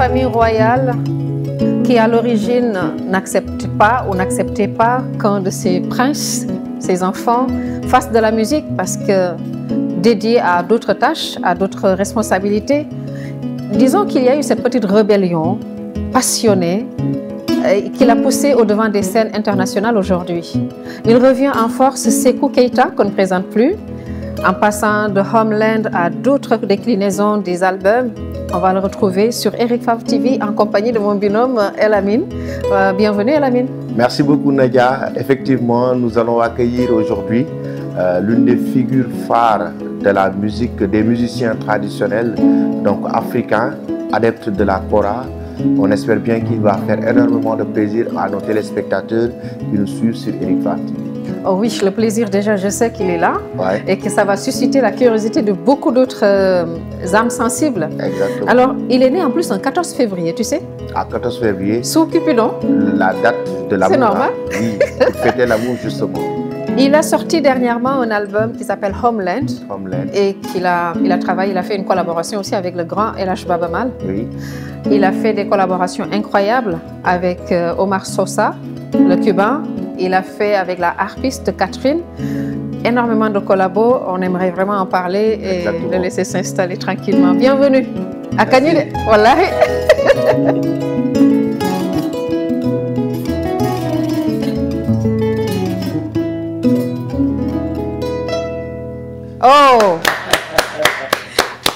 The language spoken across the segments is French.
famille royale qui, à l'origine, n'accepte pas ou n'acceptait pas qu'un de ses princes, ses enfants, fasse de la musique parce que dédié à d'autres tâches, à d'autres responsabilités. Disons qu'il y a eu cette petite rébellion passionnée qui l'a poussé au devant des scènes internationales aujourd'hui. Il revient en force Sékou Keïta, qu'on ne présente plus, en passant de Homeland à d'autres déclinaisons des albums. On va le retrouver sur Eric Favre TV en compagnie de mon binôme Elamine. Bienvenue Elamine. Merci beaucoup Nadia. Effectivement, nous allons accueillir aujourd'hui l'une des figures phares de la musique, des musiciens traditionnels, donc africains, adeptes de la kora. On espère bien qu'il va faire énormément de plaisir à nos téléspectateurs qui nous suivent sur Eric Favre TV. Oh oui, le plaisir déjà, je sais qu'il est là, ouais, et que ça va susciter la curiosité de beaucoup d'autres âmes sensibles. Exactement. Alors, il est né en plus le 14 février, tu sais? À 14 février. Sous Cupidon. La date de l'amour. C'est normal. Oui, pour fêter l'amour justement. Il a sorti dernièrement un album qui s'appelle Homeland. Homeland. Et il a travaillé, il a fait une collaboration aussi avec le grand LH Babamal. Oui. Il a fait des collaborations incroyables avec Omar Sosa, le cubain. Il a fait avec la harpiste Catherine. Énormément de collabos. On aimerait vraiment en parler et Exactement. le laisser s'installer tranquillement. Bienvenue à Kanyule. Wallahi. Oh!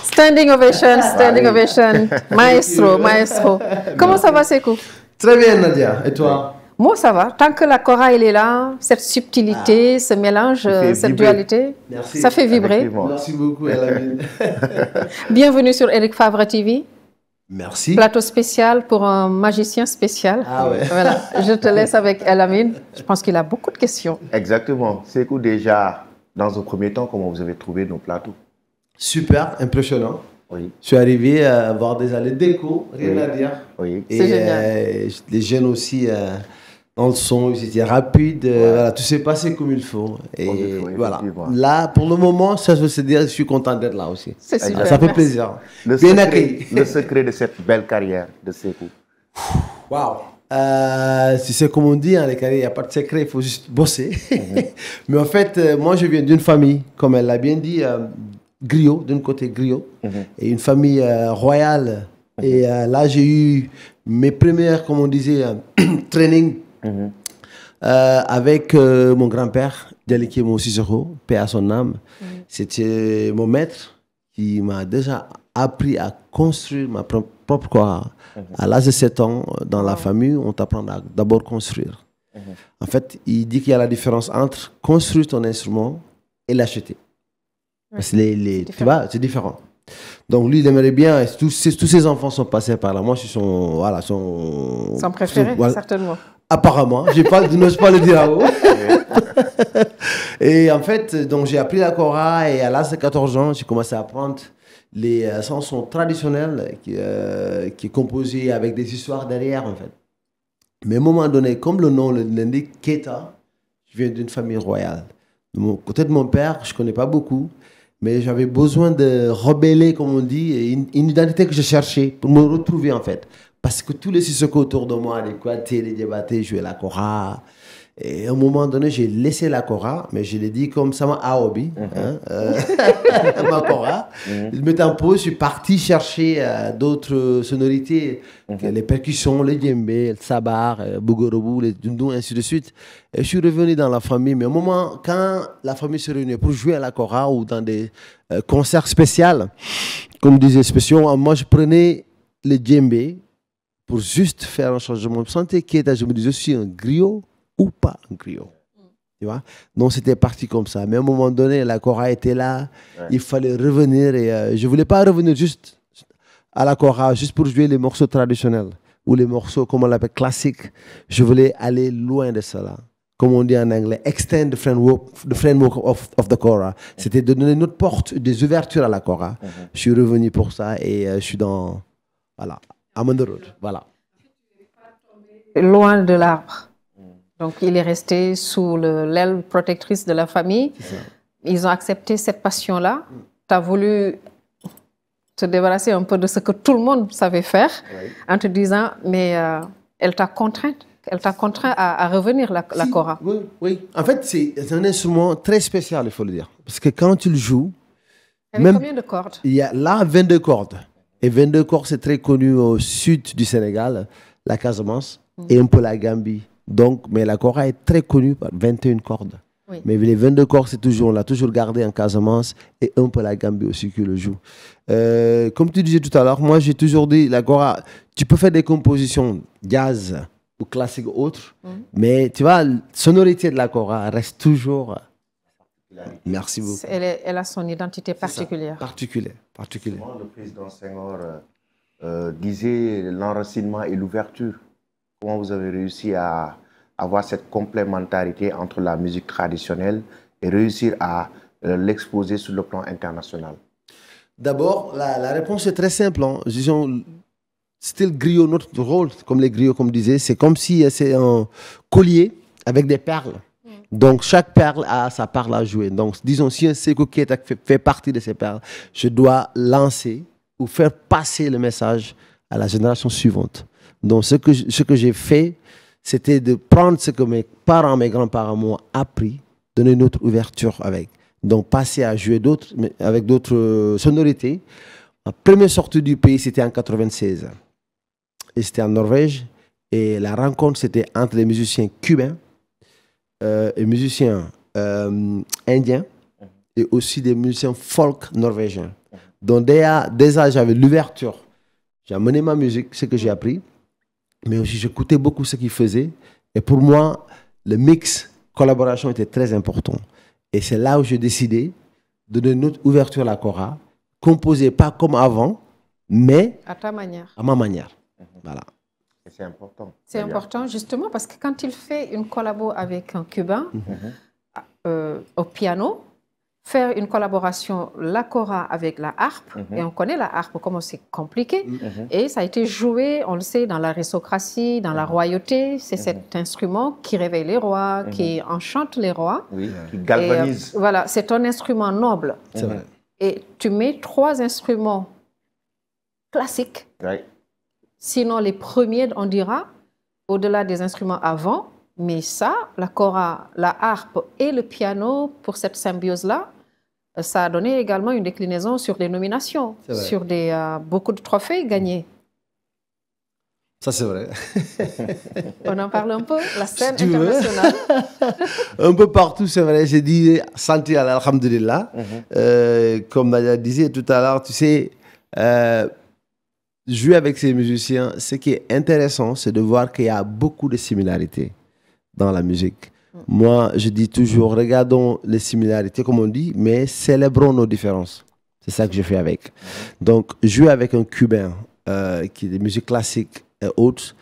Standing ovation, standing ovation. Maestro, maestro. Comment ça va, Sékou? Très bien, Nadia. Et toi? Moi, ça va. Tant que la kora, elle est là, cette subtilité, ce mélange, cette dualité, merci. Ça fait vibrer. Merci beaucoup, Elamine. Bienvenue sur Eric Favre TV. Merci. Plateau spécial pour un magicien spécial. Ah ouais. Voilà. Je te laisse avec Elamine. Je pense qu'il a beaucoup de questions. Exactement. Sékou, déjà, dans un premier temps, comment vous avez trouvé nos plateaux? Super, impressionnant. Oui. Je suis arrivé à voir des allées déco, rien à dire. Oui. Et C'est génial. les jeunes aussi, dans le son, ils étaient rapides. Voilà, tout s'est passé comme il faut. Et voilà. Là, pour le moment, ça je veux se dire, je suis content d'être là aussi. C'est super. Ça fait plaisir. Bien accueilli. Le secret de cette belle carrière de Sékou. Waouh! Tu sais, comme on dit, hein, les carrières, il n'y a pas de secret, il faut juste bosser. Mais en fait, moi, je viens d'une famille, comme elle l'a bien dit, griot, d'un côté griot, et une famille royale. Et là, j'ai eu mes premières, comme on disait, training avec mon grand-père, Dialiki Moussisoro, paix à son âme. C'était mon maître qui m'a déjà appris à construire ma propre kora. À l'âge de 7 ans, dans la famille, on t'apprend à d'abord construire. En fait, il dit qu'il y a la différence entre construire ton instrument et l'acheter. Parce que tu vois, c'est différent. Donc lui, il aimerait bien, tous ses enfants sont passés par là. Moi, je suis son préféré, voilà. certainement. Apparemment, je n'ose pas le dire à vous. Et en fait, donc j'ai appris la kora et à l'âge de 14 ans, j'ai commencé à apprendre les chansons traditionnelles qui est composée avec des histoires derrière, en fait. Mais à un moment donné, comme le nom l'indique, Keita, je viens d'une famille royale. De mon côté de mon père, je ne connais pas beaucoup, mais j'avais besoin de rebeller, comme on dit, une identité que je cherchais pour me retrouver, en fait. Parce que tous les Sissoko autour de moi, les Kouaté, les Diabaté, jouaient la kora. Et à un moment donné, j'ai laissé la kora, mais je l'ai dit comme ça m'a aobi, ma kora. Je me en pause, je suis parti chercher d'autres sonorités, les percussions, les djembé, le sabar, bougorobu, les dundou, ainsi de suite. Et je suis revenu dans la famille, mais au moment, quand la famille se réunit pour jouer à la kora ou dans des concerts spéciaux, comme disait spéciaux, moi je prenais le djembé pour juste faire un changement. Je me sentais quiète, je me disais, je suis un griot ou pas un griot. Tu vois? Donc c'était parti comme ça. Mais à un moment donné, la kora était là, il fallait revenir et je ne voulais pas revenir juste à la kora, juste pour jouer les morceaux traditionnels ou les morceaux, comme on l'appelle, classiques. Je voulais aller loin de cela. Comme on dit en anglais, extend the framework of the kora. C'était de donner notre porte, des ouvertures à la kora. Je suis revenu pour ça et je suis dans, voilà, I'm on the road, voilà. Loin de l'arbre. Donc, il est resté sous l'aile protectrice de la famille. Ils ont accepté cette passion-là. Tu as voulu te débarrasser un peu de ce que tout le monde savait faire, en te disant, mais elle t'a contraint à revenir, la kora. Oui, oui. En fait, c'est un instrument très spécial, il faut le dire. Parce que quand tu le joues... Il y avait combien de cordes? Il y a là 22 cordes. Et 22 cordes, c'est très connu au sud du Sénégal, la Casamance, et un peu la Gambie. Donc, mais la kora est très connue par 21 cordes. Oui. Mais les 22 cordes, on l'a toujours gardé en Casamance et un peu la Gambie aussi qui le joue. Comme tu disais tout à l'heure, moi j'ai toujours dit, la kora, tu peux faire des compositions jazz ou classiques ou autres, mais tu vois, la sonorité de la kora reste toujours... Merci beaucoup. Elle a son identité particulière. Particulière. Le président Senghor disait l'enracinement et l'ouverture. Comment vous avez réussi à avoir cette complémentarité entre la musique traditionnelle et réussir à l'exposer sur le plan international? D'abord, la réponse est très simple. Hein. Disons, style griot, notre rôle, comme les griots, comme disait, c'est comme si c'est un collier avec des perles. Donc, chaque perle a sa perle à jouer. Donc, disons, si un Sékou Keita fait partie de ces perles, je dois lancer ou faire passer le message à la génération suivante. Donc, ce que j'ai fait, c'était de prendre ce que mes parents, mes grands-parents m'ont appris, donner une autre ouverture avec. Donc, passer à jouer avec d'autres sonorités. Ma première sortie du pays, c'était en 1996. Et c'était en Norvège. Et la rencontre, c'était entre les musiciens cubains et musiciens indiens et aussi des musiciens folk norvégiens. Donc, déjà j'avais l'ouverture. J'ai amené ma musique, ce que j'ai appris. Mais aussi, j'écoutais beaucoup ce qu'ils faisaient. Et pour moi, le mix, collaboration était très important. Et c'est là où j'ai décidé de donner une autre ouverture à la kora, composer pas comme avant, mais à ta manière. À ma manière. Voilà. C'est important. C'est important justement parce que quand il fait une collabo avec un Cubain au piano, faire une collaboration, la kora avec la harpe, et on connaît la harpe, comment c'est compliqué, et ça a été joué, on le sait, dans l'aristocratie, dans la royauté, c'est cet instrument qui réveille les rois, qui enchante les rois. Oui, qui galvanise. Voilà, c'est un instrument noble. C'est vrai. Et tu mets 3 instruments classiques, sinon les premiers, on dira, au-delà des instruments avant, mais ça, la kora, la harpe et le piano, pour cette symbiose-là, ça a donné également une déclinaison sur les nominations, sur beaucoup de trophées gagnés. Ça, c'est vrai. On en parle un peu, la scène internationale. Un peu partout, c'est vrai. J'ai dit, santé à l'alhamdulillah. Comme Nadia disait tout à l'heure, tu sais, jouer avec ces musiciens, ce qui est intéressant, c'est de voir qu'il y a beaucoup de similarités dans la musique. Moi, je dis toujours, regardons les similarités, comme on dit, mais célébrons nos différences. C'est ça que je fais avec. Donc, jouer avec un Cubain qui est des musiques classiques et autres,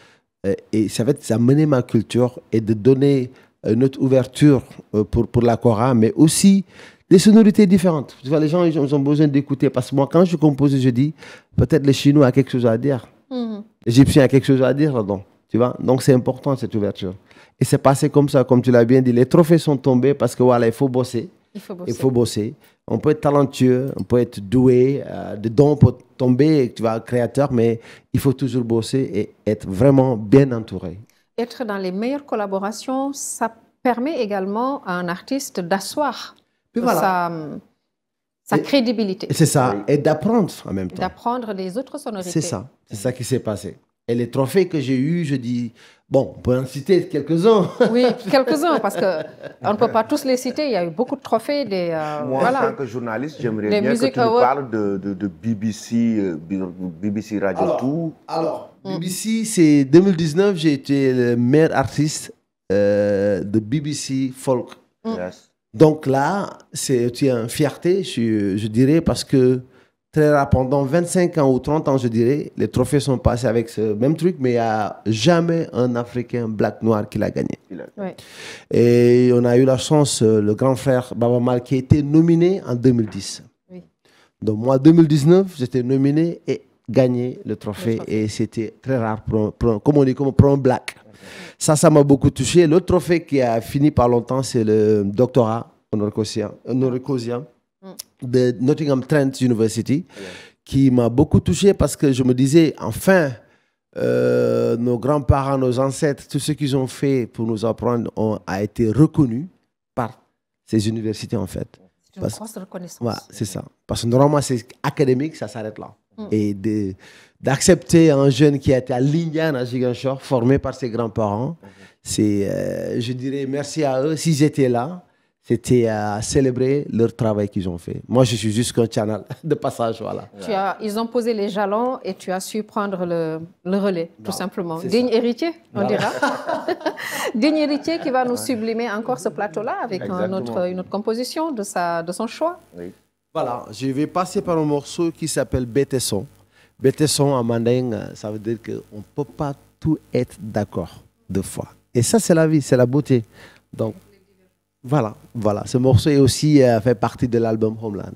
et ça va amener ma culture et de donner une autre ouverture pour la kora, mais aussi des sonorités différentes. Tu vois, les gens ils ont besoin d'écouter, parce que moi, quand je compose, je dis, peut-être le Chinois a quelque chose à dire, l'Égyptien a quelque chose à dire là-dedans. Tu vois? Donc, c'est important cette ouverture. Et c'est passé comme ça, comme tu l'as bien dit. Les trophées sont tombés parce que voilà, il faut bosser. Il faut bosser. On peut être talentueux, on peut être doué, des dons peuvent tomber, tu vois, créateur, mais il faut toujours bosser et être vraiment bien entouré. Être dans les meilleures collaborations, ça permet également à un artiste d'asseoir sa crédibilité. C'est ça, et d'apprendre en même temps. D'apprendre les autres sonorités. C'est ça qui s'est passé. Et les trophées que j'ai eus, je dis, bon, on peut en citer quelques-uns. Oui, quelques-uns, parce qu'on ne peut pas tous les citer. Il y a eu beaucoup de trophées. Moi, en tant que journaliste, j'aimerais bien que tu nous parles de BBC Radio 2. Alors, BBC, c'est 2019, j'ai été le meilleur artiste de BBC Folk. Donc là, c'est une fierté, je dirais, parce que très rare, pendant 25 ans ou 30 ans, je dirais, les trophées sont passés avec ce même truc, mais il n'y a jamais un Africain black noir qui l'a gagné. Et on a eu la chance, le grand frère Baba Mal, qui a été nominé en 2010. Donc moi, en 2019, j'étais nominé et gagné le trophée. Et c'était très rare, comme on dit, pour un black. Ça m'a beaucoup touché. L'autre trophée qui a fini par longtemps, c'est le doctorat honoris causa de Nottingham Trent University, qui m'a beaucoup touché parce que je me disais, enfin, nos grands-parents, nos ancêtres, tout ce qu'ils ont fait pour nous apprendre a été reconnu par ces universités, en fait. C'est une grosse reconnaissance. Ouais, c'est ça. Parce que normalement, c'est académique, ça s'arrête là. Et d'accepter un jeune qui a été à Lindiane, à Ziguinchor, formé par ses grands-parents, c'est, je dirais, merci à eux. S'ils étaient là, c'était à célébrer leur travail qu'ils ont fait. Moi, je suis juste qu'un channel de passage, voilà. Ils ont posé les jalons et tu as su prendre le relais, tout simplement. Digne ça. héritier, on dira. Digne héritier qui va nous sublimer encore ce plateau-là avec une autre composition de son choix. Oui. Voilà, je vais passer par un morceau qui s'appelle Bétesson. Bétesson en manding, ça veut dire qu'on ne peut pas tout être d'accord deux fois. Et ça, c'est la vie, c'est la beauté. Donc, voilà. Ce morceau est aussi fait partie de l'album Homeland.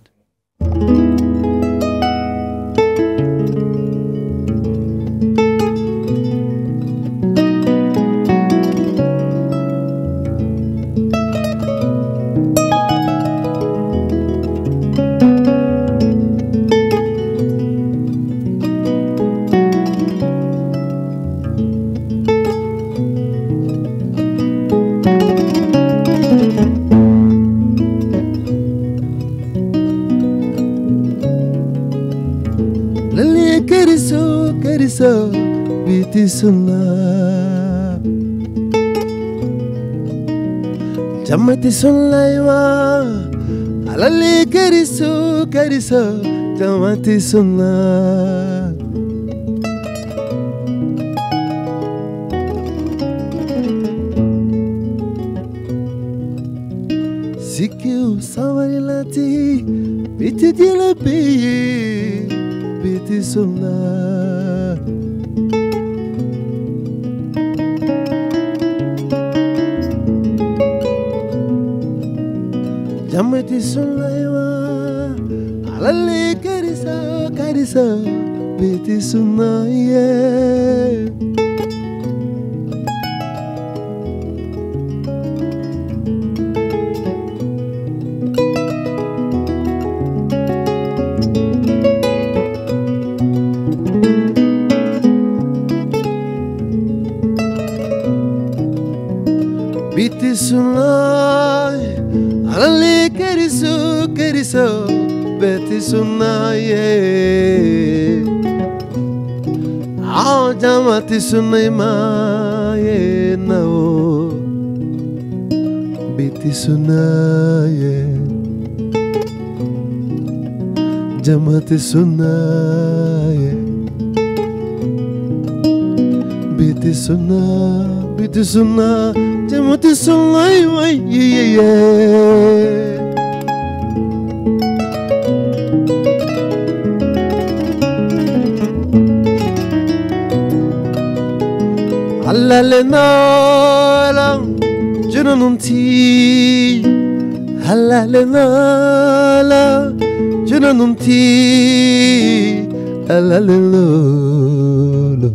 Keriso biti sunna jamati sunlaywa alali keriso jamati sunna sikiu sawarilati biti dilabi biti sunna jamati sunlaywa alali karisa biti sunna yeah. Biti sunna alali keriso biti sunna yeah. Jamati sunna ma yeah no biti sunna yeah. Jamati sunna yeah. Biti sunna jamati sunna yeah. Halale nala junanunti halale nala junanunti halale lolo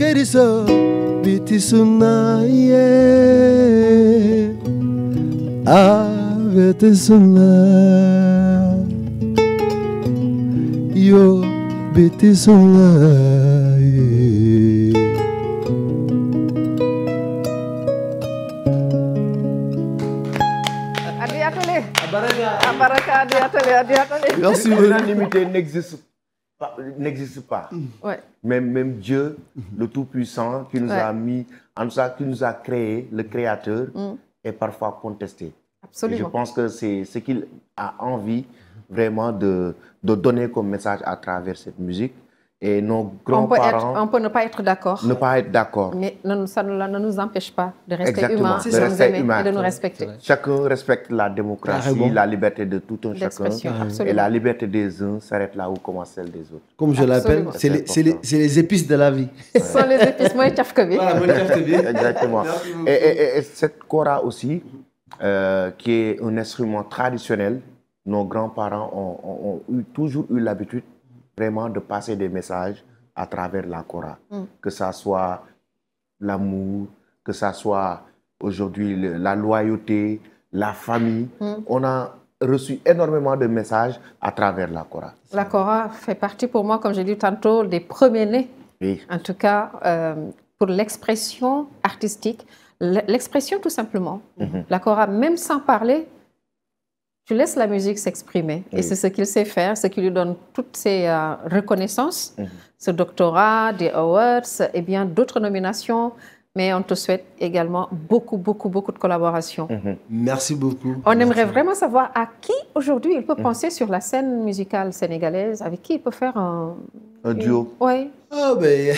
keriso biti sunna yeah. Biti sunna yo biti sunna yeah. Abaraka, Merci. L'unanimité n'existe pas. Ouais. Même Dieu, le Tout-Puissant, qui nous a mis, en tout cas, qui nous a créé, le Créateur, est parfois contesté. Absolument. Et je pense que c'est ce qu'il a envie vraiment de donner comme message à travers cette musique. Et nos grands-parents... On peut ne pas être d'accord. Ne pas être d'accord. Mais ça ne nous empêche pas de rester Exactement, humains, de rester humain. et de nous respecter. Chacun respecte la démocratie, la liberté de tout un chacun. Et la liberté des uns s'arrête là où commence celle des autres. Comme je l'appelle, c'est les épices de la vie. Ce sont les épices moins tchafkebi. Exactement. Et cette kora aussi, qui est un instrument traditionnel, nos grands-parents ont toujours eu l'habitude vraiment de passer des messages à travers la kora. Que ça soit l'amour, que ça soit aujourd'hui la loyauté, la famille. On a reçu énormément de messages à travers la kora. La kora fait partie pour moi, comme j'ai dit tantôt, des premiers-nés. Oui. En tout cas, pour l'expression artistique, l'expression tout simplement. La kora, même sans parler, tu laisses la musique s'exprimer. Et c'est ce qu'il sait faire, ce qui lui donne toutes ces reconnaissances, ce doctorat, des awards et bien d'autres nominations. Mais on te souhaite également beaucoup de collaboration. Merci beaucoup. On aimerait vraiment savoir à qui aujourd'hui il peut penser sur la scène musicale sénégalaise, avec qui il peut faire un duo. Oui. Oh, ben,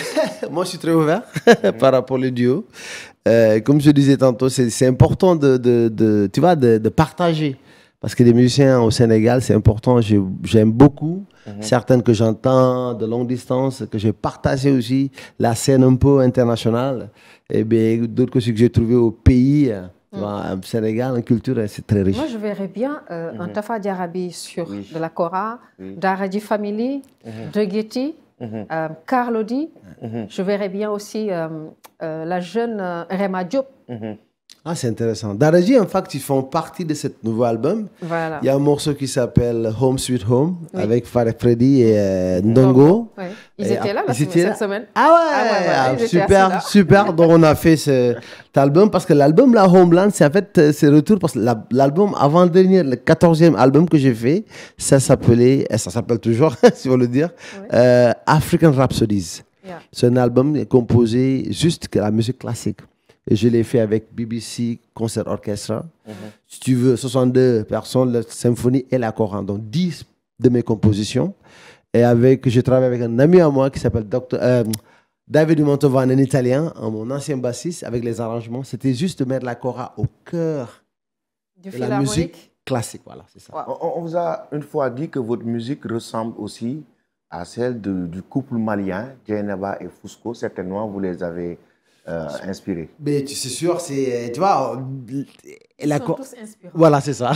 moi, je suis très ouvert par rapport au duo. Comme je disais tantôt, c'est important de partager. Parce que les musiciens au Sénégal, c'est important, j'aime beaucoup. Certaines que j'entends de longue distance, que j'ai partagé aussi, la scène un peu internationale. Et bien, d'autres que j'ai trouvées au pays, au Sénégal, en culture, c'est très riche. Moi, je verrais bien un Tafa Diarabi sur de la kora, Daradi Family, De Guetti, Carlodi. Je verrais bien aussi la jeune Rema Diop. Ah, c'est intéressant. Daraji, en fait, ils font partie de ce nouveau album. Voilà. Il y a un morceau qui s'appelle Home Sweet Home avec Farid Freddy et Ndongo. Oui. Ils étaient là cette semaine. Ah ouais, super. Donc, on a fait cet album parce que l'album, la Homeland, c'est en fait c'est retour parce que l'album avant-dernier, le 14e album que j'ai fait, ça s'appelle toujours, si on veut le dire, African Rhapsodies. Yeah. C'est un album composé juste que la musique classique. Et je l'ai fait avec BBC Concert Orchestra. Si tu veux, 62 personnes, la symphonie et la kora. Donc 10 de mes compositions. Et je travaille avec un ami à moi qui s'appelle David Mantovan, un Italien, mon ancien bassiste, avec les arrangements. C'était juste de mettre la kora au cœur de la musique classique. Voilà, c'est ça. On vous a une fois dit que votre musique ressemble aussi à celle du couple malien, Djeneba et Fusco. Certainement, vous les avez... inspiré. Mais c'est sûr, tu vois, ils sont tous inspirants. Voilà, c'est ça.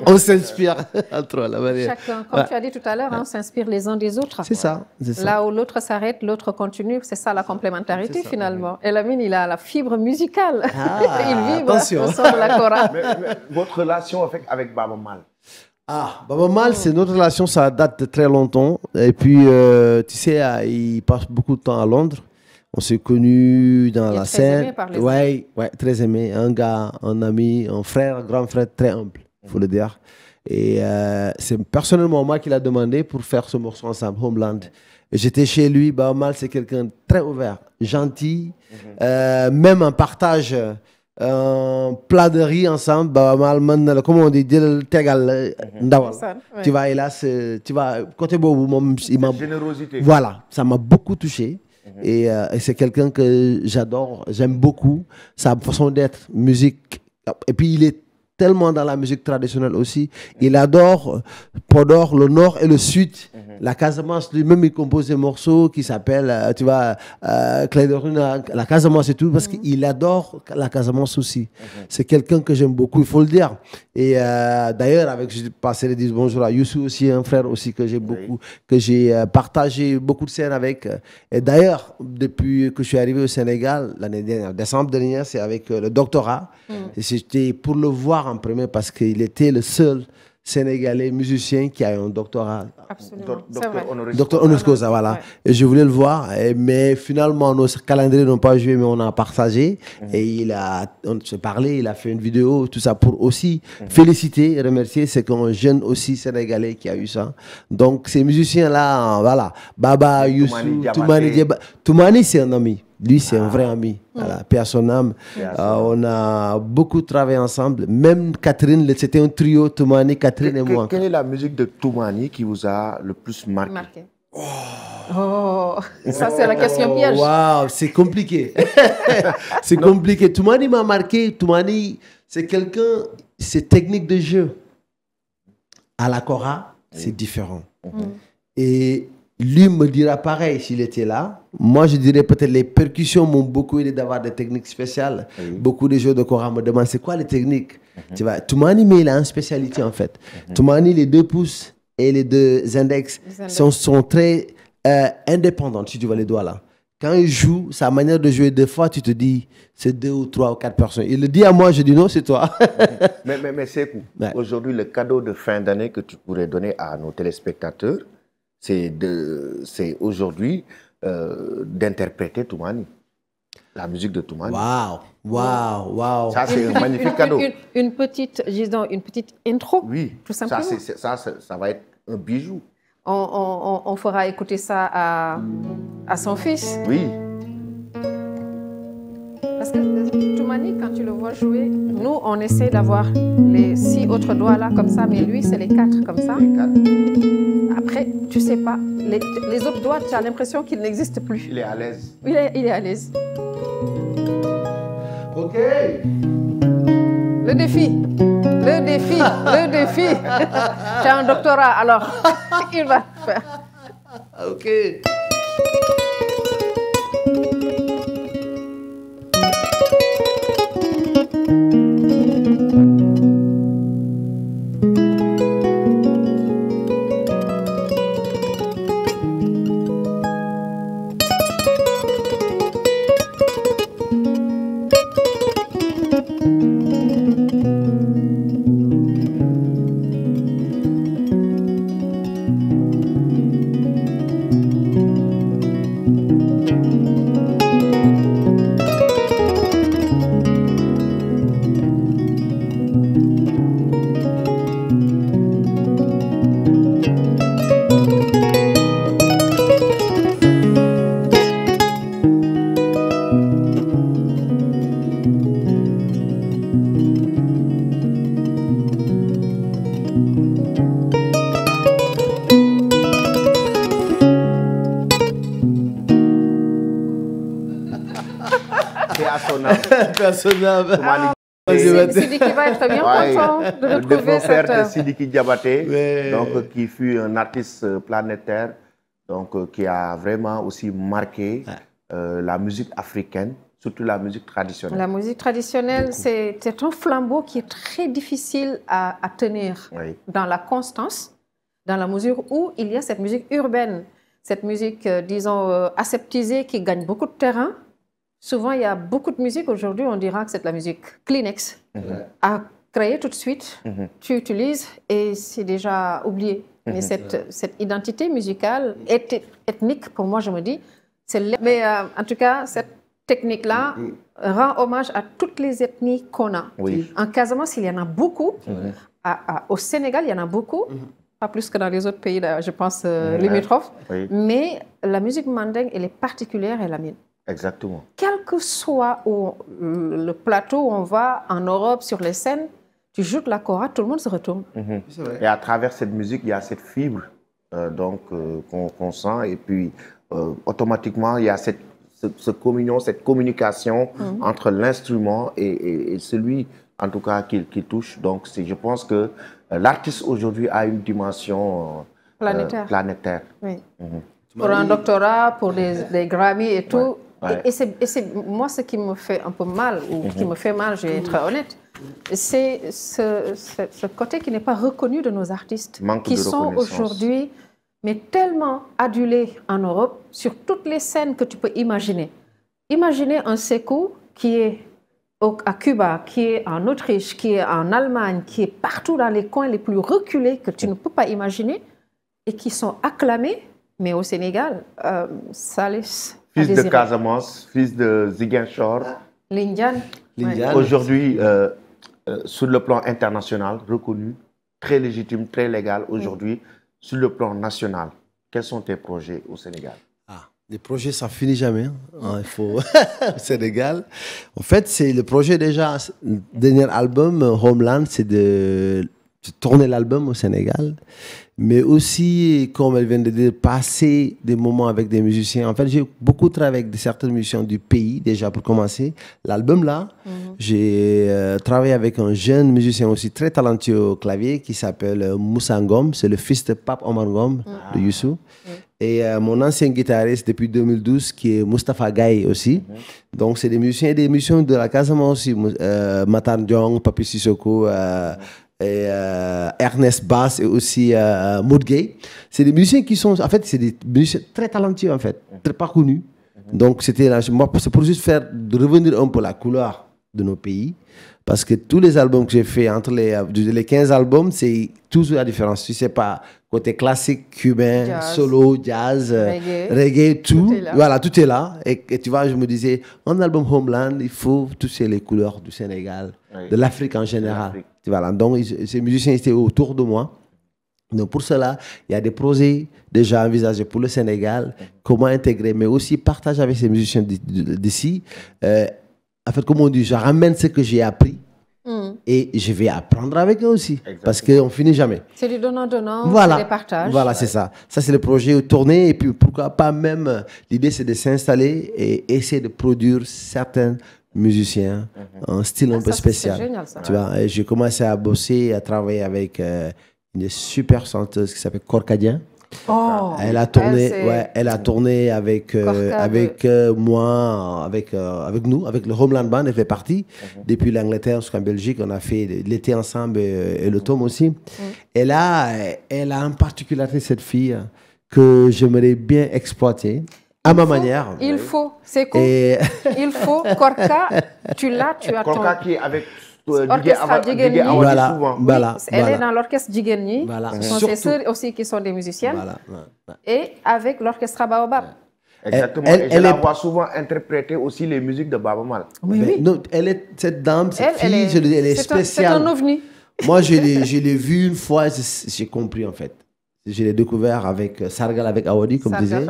On s'inspire entre eux. Chacun, comme tu as dit tout à l'heure, on s'inspire les uns des autres. C'est ça. Là où l'autre s'arrête, l'autre continue. C'est ça la complémentarité finalement. Et Lamine, il a la fibre musicale. Il vibre au son de la kora. Mais votre relation avec Baba Mal? Baba Mal, c'est notre relation, ça date de très longtemps. Et puis, tu sais, il passe beaucoup de temps à Londres. On s'est connus dans la scène. Ouais, très aimé. Un gars, un ami, un frère, un grand frère très humble, il faut le dire. Et c'est personnellement moi qui l'a demandé pour faire ce morceau ensemble, Homeland. Et j'étais chez lui. Baba Mal, c'est quelqu'un de très ouvert, gentil. Même un partage, un plat de riz ensemble. Baba Mal, comment on dit, tegal ndawal. Tu vois, hélas, tu vois, côté bobu, il m'a. Générosité. Voilà, ça m'a beaucoup touché. Et c'est quelqu'un que j'adore, j'aime beaucoup, sa façon d'être, musique. Et puis il est tellement dans la musique traditionnelle aussi. Il adore Podor, le nord et le sud. La Casamance, lui-même, il compose des morceaux qui s'appellent, tu vois, Clé de Rune, la Casamance et tout, parce qu'il adore la Casamance aussi. C'est quelqu'un que j'aime beaucoup, il faut le dire. Et d'ailleurs, j'ai passé les 10 bonjours à Youssou aussi, un frère aussi que j'aime beaucoup, que j'ai partagé beaucoup de scènes avec. Et d'ailleurs, depuis que je suis arrivé au Sénégal, l'année dernière, décembre dernier, c'est avec le doctorat. Et c'était pour le voir en premier parce qu'il était le seul Sénégalais musicien qui a un doctorat. Absolument. Docteur honoris causa, voilà. Ouais. Et je voulais le voir, mais finalement, nos calendriers n'ont pas joué, mais on a partagé. Et on s'est parlé, il a fait une vidéo, tout ça pour aussi féliciter et remercier. C'est qu'un jeune aussi Sénégalais qui a eu ça. Donc, ces musiciens-là, voilà. Baba, Youssou, Toumani, c'est un ami. Lui, c'est un vrai ami. Voilà, paix à son âme. On a beaucoup travaillé ensemble. Même Catherine, c'était un trio, Toumani, Catherine et moi. Quelle est la musique de Toumani qui vous a le plus marqué? Oh, ça c'est la question piège. Waouh, c'est compliqué. C'est compliqué. Toumani m'a marqué. Toumani, c'est quelqu'un, ses techniques de jeu à la kora, c'est différent. Et lui me dira pareil s'il était là. Moi, je dirais peut-être les percussions m'ont beaucoup aidé d'avoir des techniques spéciales. Beaucoup de joueurs de kora me demandent c'est quoi les techniques. Tu vois, Toumani, mais il a une spécialité en fait. Toumani, les 2 pouces et les 2 index sont très indépendants, si tu vois les doigts là. Quand il joue, sa manière de jouer, des fois, tu te dis, c'est 2 ou 3 ou 4 personnes. Il le dit à moi, je dis non, c'est toi. mais c'est cool. Aujourd'hui, le cadeau de fin d'année que tu pourrais donner à nos téléspectateurs, c'est aujourd'hui d'interpréter Toumani, la musique de Toumani. Waouh. Ça, c'est un magnifique cadeau. Une petite intro, oui, tout simplement. Ça va être un bijou. On fera écouter ça à son fils. Oui. Parce que Toumani, quand tu le vois jouer, nous, on essaie d'avoir les 6 autres doigts là, comme ça, mais lui, c'est les 4 comme ça. Les 4. Après, tu sais pas, les autres doigts, tu as l'impression qu'ils n'existent plus. Il est à l'aise. Il est à l'aise. Ok. Le défi. Tu as un doctorat, alors il va faire. Ok. Personnable. Sidiki va être bien content de retrouver de frère cette... de Sidiki Diabaté, donc, qui fut un artiste planétaire, donc, qui a vraiment aussi marqué la musique africaine, surtout la musique traditionnelle. La musique traditionnelle, c'est un flambeau qui est très difficile à tenir dans la constance, dans la mesure où il y a cette musique urbaine, cette musique, disons, aseptisée qui gagne beaucoup de terrain. Souvent, il y a beaucoup de musique. Aujourd'hui, on dira que c'est de la musique Kleenex. À créer tout de suite, tu utilises et c'est déjà oublié. Mais cette identité musicale, ethnique, pour moi, je me dis, c'est... Mais en tout cas, cette technique-là rend hommage à toutes les ethnies qu'on a. En Casamance, il y en a beaucoup. Au Sénégal, il y en a beaucoup. Pas plus que dans les autres pays, je pense, limitrophes. Mais la musique mandingue, elle est particulière et la mienne. Exactement. Quel que soit le plateau où on va, en Europe, sur les scènes, tu joues de la kora, tout le monde se retourne. Et à travers cette musique, il y a cette fibre qu'on sent. Et puis, automatiquement, il y a cette communication entre l'instrument et celui, en tout cas, qui touche. Donc, je pense que l'artiste aujourd'hui a une dimension planétaire. Oui. Pour un doctorat, pour des Grammy et tout. Et c'est moi ce qui me fait un peu mal, ou qui me fait mal, je vais être honnête, c'est ce côté qui n'est pas reconnu de nos artistes, qui sont aujourd'hui tellement adulés en Europe sur toutes les scènes que tu peux imaginer. Imaginez un Sékou qui est à Cuba, qui est en Autriche, qui est en Allemagne, qui est partout dans les coins les plus reculés que tu ne peux pas imaginer et qui sont acclamés, mais au Sénégal, ça laisse... Fils de Casamance, fils de Ziguinchor. L'Indian. Aujourd'hui, sur le plan international, reconnu, très légitime, très légal. Aujourd'hui, sur le plan national, quels sont tes projets au Sénégal? Les projets, ça finit jamais. Hein. Il faut au Sénégal. En fait, c'est le projet déjà. Le dernier album, Homeland, c'est de tourner l'album au Sénégal. Mais aussi, comme elle vient de dire, passer des moments avec des musiciens. En fait, j'ai beaucoup travaillé avec certains musiciens du pays, déjà pour commencer. L'album là, j'ai travaillé avec un jeune musicien aussi très talentueux au clavier qui s'appelle Moussa Ngom. C'est le fils de Pape Omar Ngom de Youssou. Et mon ancien guitariste depuis 2012 qui est Moustapha Gaye aussi. Donc, c'est des musiciens de la Casamance aussi. Matar Ndiong, Papi Sissoko, et Ernest Bass et aussi Maud Gay. C'est des musiciens qui sont, en fait, c'est des musiciens très talentueux, en fait, très pas connus. Donc, c'était là, moi, c'est pour juste de revenir un peu la couleur de nos pays. Parce que tous les albums que j'ai fait, entre les 15 albums, c'est toujours la différence. Si c'est pas côté classique, cubain, jazz, solo, jazz, reggae, tout. Voilà, tout est là. Et tu vois, je me disais, un album Homeland, il faut toucher les couleurs du Sénégal, de l'Afrique en général. Voilà, donc ces musiciens étaient autour de moi. Donc pour cela, il y a des projets déjà envisagés pour le Sénégal, comment intégrer, mais aussi partager avec ces musiciens d'ici. En fait, comme on dit, je ramène ce que j'ai appris et je vais apprendre avec eux aussi. Exactement. Parce qu'on ne finit jamais. C'est du donnant-donnant, voilà. C'est des partages. Voilà, c'est ça. Ça, c'est le projet tourné. Et puis, pourquoi pas même, l'idée, c'est de s'installer et essayer de produire certains musiciens, un style un peu spécial. C'est génial, ça. Tu vois, j'ai commencé à bosser, à travailler avec une super chanteuse qui s'appelle Korkadien. Oh, elle a tourné avec moi, avec nous, avec le Homeland Band. Elle fait partie. Depuis l'Angleterre jusqu'en Belgique, on a fait l'été ensemble et l'automne aussi. Elle a une particularité, cette fille, que j'aimerais bien exploiter à ma manière. Il faut, c'est cool. Il faut, Korka, tu as ton... Korka qui est avec... Orchestre Djigeni. Voilà. Elle est dans l'orchestre Djigeni. Voilà. Ce sont ses sœurs aussi qui sont des musiciennes. Et avec l'orchestre Baobab. Exactement. Elle la voit souvent interpréter aussi les musiques de Baaba Maal. Oui. Non, cette dame, cette fille, elle est spéciale. C'est un ovni. Moi, je l'ai vue une fois, j'ai compris en fait. Je l'ai découvert avec Sargal, avec Awadi, comme disait.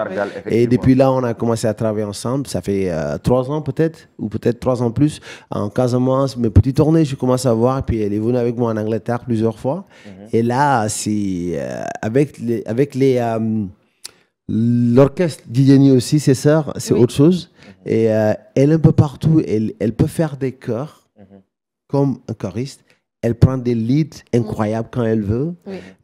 Et depuis là, on a commencé à travailler ensemble. Ça fait 3 ans peut-être, ou peut-être 3 ans plus. En Casamance, mes petites tournées, je commence à voir. Puis elle est venue avec moi en Angleterre plusieurs fois. Et là, c'est avec l'orchestre Djigeni aussi, ses sœurs, c'est autre chose. Et elle est un peu partout. Elle peut faire des chœurs comme un choriste. Elle prend des leads incroyables quand elle veut,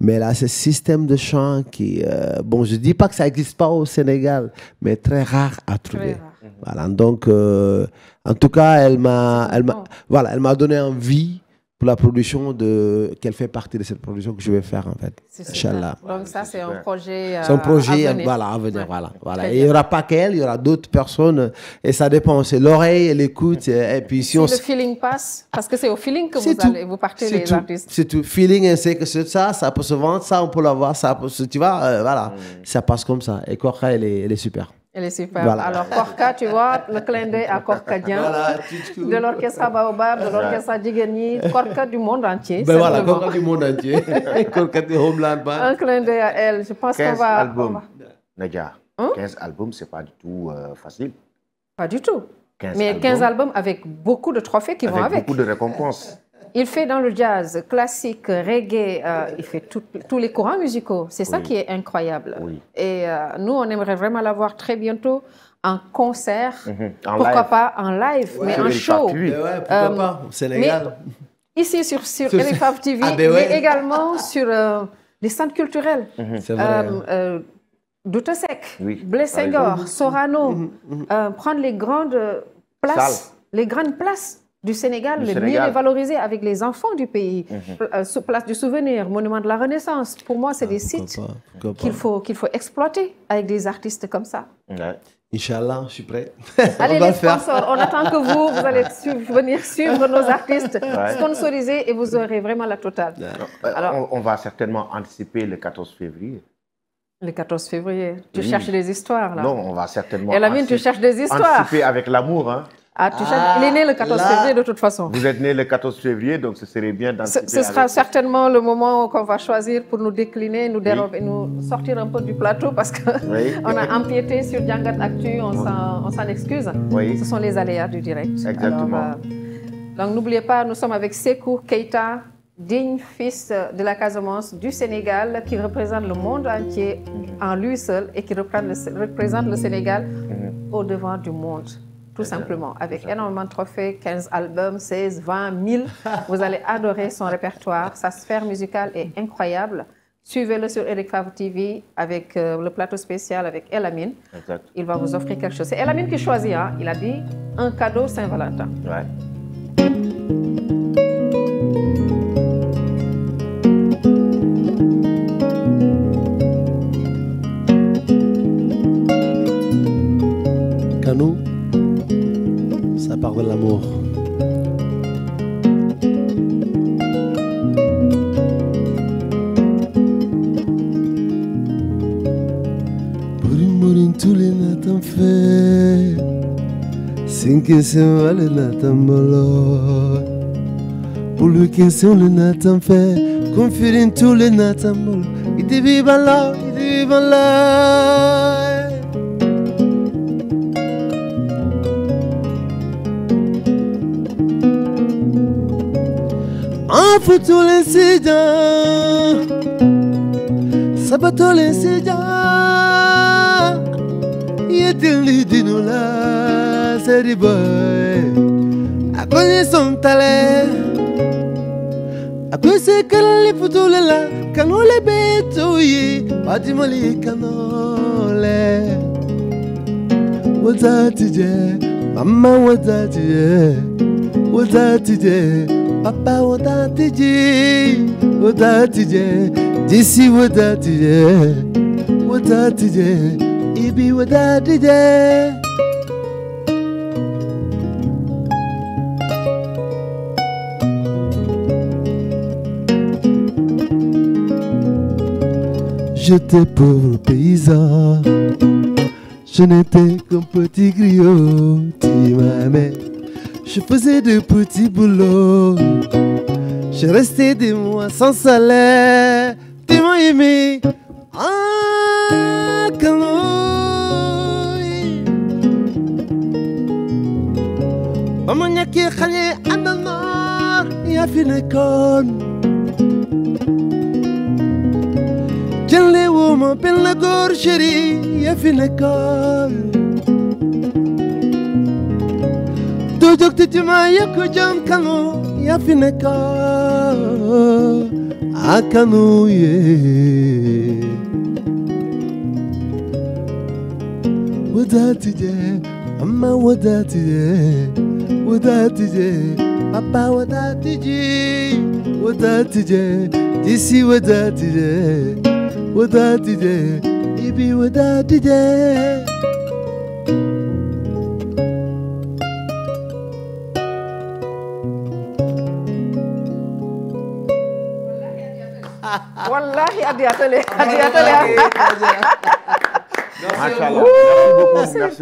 mais elle a ce système de chant qui, bon, je ne dis pas que ça n'existe pas au Sénégal, mais très rare à trouver. Voilà, donc, en tout cas, elle m'a donné envie pour la production qu'elle fait partie de cette production que je vais faire en fait. Inch'Allah. Donc ça, c'est un projet à venir. Voilà. Et il n'y aura pas qu'elle, il y aura d'autres personnes. Et ça dépend, c'est l'oreille, l'écoute. Et puis si le feeling passe, parce que c'est au feeling que vous partez les artistes. C'est tout. Feeling, on sait que c'est ça peut se vendre, ça on peut l'avoir, ça peut se, tu vois, voilà. Ça passe comme ça. Et Korka, elle est super. Elle est super. Voilà. Alors, Korka, tu vois, le clin d'œil à Korkadien, de l'orchestre Baobab, de l'orchestre Djigeni, Korka du monde entier. Ben voilà, Korka du monde entier. Korka du Homeland Band. Un clin d'œil à elle. Je pense qu'on va... 15 albums, Nadia. 15 albums, c'est pas du tout facile. Pas du tout. 15 albums avec beaucoup de trophées qui vont avec. Avec beaucoup de récompenses. Il fait dans le jazz, classique, reggae, il fait tous les courants musicaux. C'est ça qui est incroyable. Et nous, on aimerait vraiment l'avoir très bientôt en concert. Pourquoi pas en live, mais en show. Pourquoi pas au Sénégal. Mais ici sur LFAV TV, mais également sur les centres culturels. C'est vrai. Doutesek, Blaise Senghor, Sorano, prendre les grandes places du Sénégal, mieux les valoriser avec les enfants du pays. Place du Souvenir, Monument de la Renaissance. Pour moi, c'est des sites qu'il faut exploiter avec des artistes comme ça. Inch'Allah, je suis prêt. Allez, les sponsors, on attend que vous allez venir suivre nos artistes, sponsoriser et vous aurez vraiment la totale. Alors, on va certainement anticiper le 14 février. Le 14 février. Tu cherches des histoires, là. Non, on va certainement Elamine, tu cherches des histoires. Anticiper avec l'amour, hein. Il est né le 14 février de toute façon. Vous êtes né le 14 février, donc ce serait bien d'anticiper. Ce sera certainement le moment qu'on va choisir pour nous décliner, nous dérober, nous sortir un peu du plateau parce qu'on a empiété sur Djangat Actu, on s'en excuse. Oui. Ce sont les aléas du direct. Exactement. Alors, donc n'oubliez pas, nous sommes avec Sékou Keita, digne fils de la Casamance du Sénégal, qui représente le monde entier en lui seul et qui représente le Sénégal au devant du monde. Tout simplement, avec énormément de trophées, 15 albums, 16, 20 000. Vous allez adorer son répertoire. Sa sphère musicale est incroyable. Suivez-le sur Eric Favre TV avec le plateau spécial avec Elamine. Exact. Il va vous offrir quelque chose. C'est Elamine qui choisit, hein. Il a dit un cadeau Saint-Valentin. Ouais. Canou, ça part de l'amour. Murin tous les natans fait, cinq semaines les natans mollo. Pour lui question le natan fait, confirme tous les natans mollo. Il te vive là, il te vive là. Foto l'incident, sabato l'incident, y'a-t-il dit nous là, c'est du boy, à quoi son talent, à quoi c'est que les photos là, quand on les bête, oui, pas du mal, quand on les, what's that today, maman, what's that today, what's that today. Papa, wodatije, disi wodatije, ibi wodatije. J'étais pauvre paysan, je n'étais qu'un petit griot, tu m'aimais. Je faisais de petits boulots, je restais des mois sans salaire. Tu m'as aimé, ah, canoï. Maman y'a qui khanye andanar, y'a fini con. J'allais où mon peine la gorge chérie, y'a fini con. Dojok tijuma yako jam kanu ya fineka akanu ye wadatije amma wadatije papa wadatije disi wadatije ibi wadatije. Wallahi, adi atelier.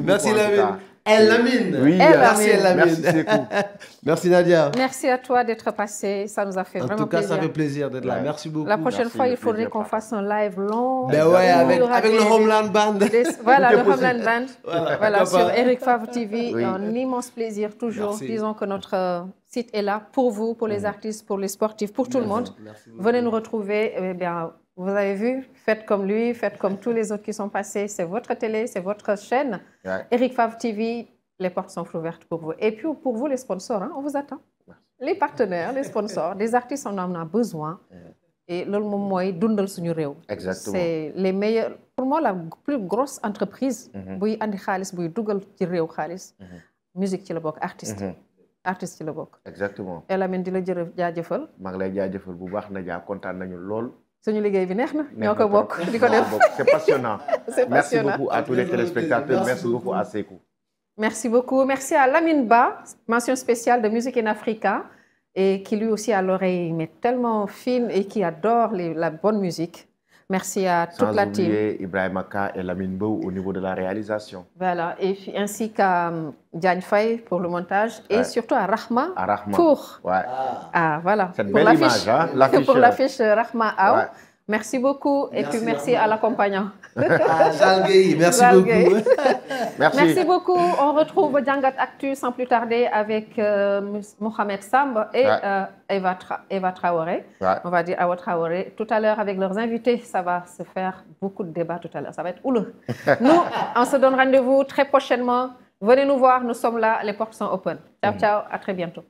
Merci Lamine. Elamine. Oui, merci Elamine. Merci Sékou. Merci Nadia. Merci à toi d'être passé. Ça nous a fait vraiment plaisir. En tout cas, ça fait plaisir d'être là. Merci beaucoup. La prochaine fois, il faudrait qu'on fasse un live long. Ben ouais, avec le Homeland Band. Voilà, le Homeland Band. Voilà, sur Eric Favre TV. Oui. Un immense plaisir, toujours. Merci. Disons que notre site est là pour vous, pour les artistes, pour les sportifs, pour tout le monde. Venez nous retrouver. Eh bien, vous avez vu, faites comme lui, faites comme tous les autres qui sont passés. C'est votre télé, c'est votre chaîne. Ouais. Eric Favre TV, les portes sont ouvertes pour vous. Et puis pour vous, les sponsors, hein, on vous attend. Les partenaires, les sponsors, des artistes, on en a besoin. Et le moment est dundal suñu réew. Exactement. C'est les meilleurs. Pour moi, la plus grosse entreprise, buy andi xaalis, buy dugal ci réew xaalis, musique ci la bokk, artiste. Artiste ci la bokk. Exactement. Elamine di la jaajëfal. maa ngi lay jaajëfal bu baax Nadia, kontaan nañu lool. Suñu liggéey bi neex na. ñoo ko bokk di ko def. C'est passionnant. C'est Merci passionnant. beaucoup à tous les téléspectateurs. Merci beaucoup à Sékou. Merci beaucoup. Merci à Lamine Ba, mention spéciale de Musique in Africa, et qui lui aussi a l'oreille mais tellement fine et qui adore la bonne musique. Merci à toute la team. Sans oublier Ibrahim Aka et Lamine Bou au niveau de la réalisation. Voilà, et puis, ainsi qu'à Diagne Faye pour le montage et surtout à Rahma, pour voilà, cette belle image, hein, pour l'affiche Rahma Aw. Ouais. Merci beaucoup et puis merci à l'accompagnant. Merci beaucoup. Merci beaucoup. On retrouve Djangat Actu sans plus tarder avec Mohamed Samb et Eva Traoré. On va dire Awa Traoré. Tout à l'heure avec leurs invités, ça va se faire beaucoup de débats tout à l'heure. Ça va être houleux. Nous, on se donne rendez-vous très prochainement. Venez nous voir, nous sommes là, les portes sont open. Ciao, ciao, à très bientôt.